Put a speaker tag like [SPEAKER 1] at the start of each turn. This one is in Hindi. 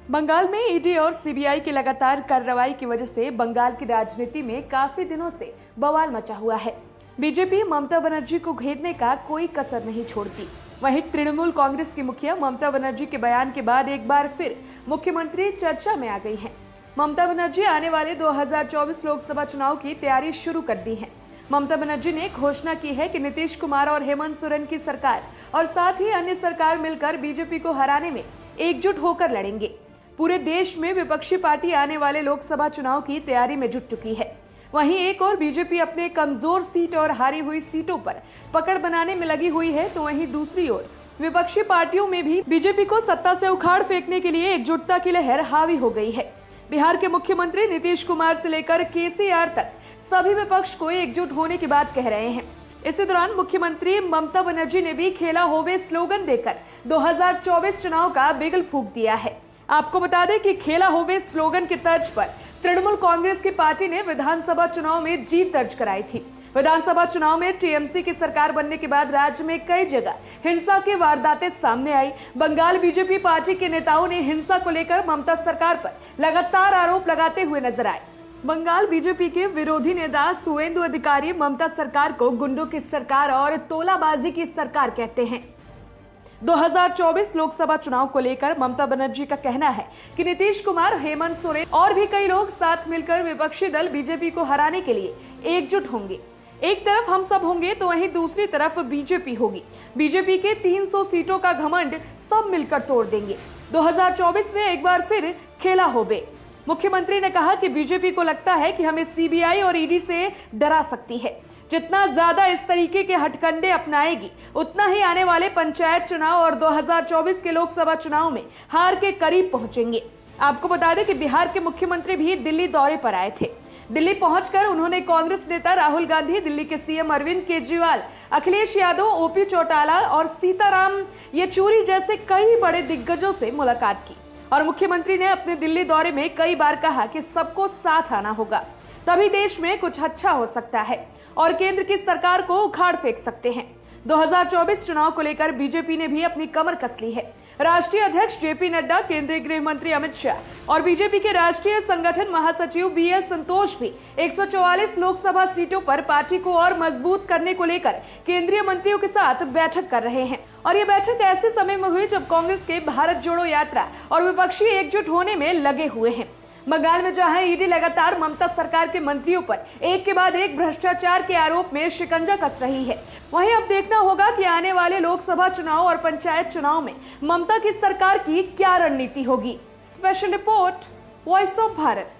[SPEAKER 1] बंगाल में ईडी और सीबीआई की लगातार कार्रवाई की वजह से बंगाल की राजनीति में काफी दिनों से बवाल मचा हुआ है। बीजेपी ममता बनर्जी को घेरने का कोई कसर नहीं छोड़ती। वहीं तृणमूल कांग्रेस की मुखिया ममता बनर्जी के बयान के बाद एक बार फिर मुख्यमंत्री चर्चा में आ गई हैं। ममता बनर्जी आने वाले 2024 लोकसभा चुनाव की तैयारी शुरू कर दी है। ममता बनर्जी ने घोषणा की है कि नीतीश कुमार और हेमंत सोरेन की सरकार और साथ ही अन्य सरकार मिलकर बीजेपी को हराने में एकजुट होकर लड़ेंगे। पूरे देश में विपक्षी पार्टी आने वाले लोकसभा चुनाव की तैयारी में जुट चुकी है। वहीं एक और बीजेपी अपने कमजोर सीट और हारी हुई सीटों पर पकड़ बनाने में लगी हुई है, तो वहीं दूसरी ओर विपक्षी पार्टियों में भी बीजेपी को सत्ता से उखाड़ फेंकने के लिए एकजुटता की लहर हावी हो गई है। बिहार के मुख्यमंत्री नीतीश कुमार से लेकर केसीआर तक सभी विपक्ष को एकजुट होने की बात कह रहे हैं। इसी दौरान मुख्यमंत्री ममता बनर्जी ने भी खेला होवे स्लोगन देकर 2024 चुनाव का बिगुल फूंक दिया है। आपको बता दें कि खेला होवे स्लोगन की तर्ज पर तृणमूल कांग्रेस की पार्टी ने विधानसभा चुनाव में जीत दर्ज कराई थी। विधानसभा चुनाव में टीएमसी की सरकार बनने के बाद राज्य में कई जगह हिंसा की वारदातें सामने आई। बंगाल बीजेपी पार्टी के नेताओं ने हिंसा को लेकर ममता सरकार पर लगातार आरोप लगाते हुए नजर आए। बंगाल बीजेपी के विरोधी नेता सुवेंदु अधिकारी ममता सरकार को गुंडों की सरकार और तोलाबाजी की सरकार कहते हैं। 2024 लोकसभा चुनाव को लेकर ममता बनर्जी का कहना है कि नीतीश कुमार, हेमंत सोरेन और भी कई लोग साथ मिलकर विपक्षी दल बीजेपी को हराने के लिए एकजुट होंगे। एक तरफ हम सब होंगे तो वहीं दूसरी तरफ बीजेपी होगी। बीजेपी के 300 सीटों का घमंड सब मिलकर तोड़ देंगे। 2024 में एक बार फिर खेला होवे। मुख्यमंत्री ने कहा कि बीजेपी को लगता है कि हमें सीबीआई और ईडी से डरा सकती है। जितना ज्यादा इस तरीके के हथकंडे अपनाएगी, उतना ही आने वाले पंचायत चुनाव और 2024 के लोकसभा चुनाव में हार के करीब पहुंचेंगे। आपको बता दें कि बिहार के मुख्यमंत्री भी दिल्ली दौरे पर आए थे। दिल्ली पहुंचकर उन्होंने कांग्रेस नेता राहुल गांधी, दिल्ली के सीएम अरविंद केजरीवाल, अखिलेश यादव, ओपी चौटाला और सीताराम येचुरी जैसे कई बड़े दिग्गजों से मुलाकात की। और मुख्यमंत्री ने अपने दिल्ली दौरे में कई बार कहा कि सबको साथ आना होगा, तभी देश में कुछ अच्छा हो सकता है और केंद्र की सरकार को उखाड़ फेंक सकते हैं। 2024 चुनाव को लेकर बीजेपी ने भी अपनी कमर कस ली है। राष्ट्रीय अध्यक्ष जेपी नड्डा, केंद्रीय गृह मंत्री अमित शाह और बीजेपी के राष्ट्रीय संगठन महासचिव बीएल संतोष भी 144 लोकसभा सीटों पर पार्टी को और मजबूत करने को लेकर केंद्रीय मंत्रियों के साथ बैठक कर रहे हैं। और ये बैठक ऐसे समय में हुई जब कांग्रेस के भारत जोड़ो यात्रा और विपक्षी एकजुट होने में लगे हुए हैं। बंगाल में जहां ईडी लगातार ममता सरकार के मंत्रियों पर एक के बाद एक भ्रष्टाचार के आरोप में शिकंजा कस रही है, वहीं अब देखना होगा कि आने वाले लोकसभा चुनाव और पंचायत चुनाव में ममता की सरकार की क्या रणनीति होगी। Special report, voice of Bharat.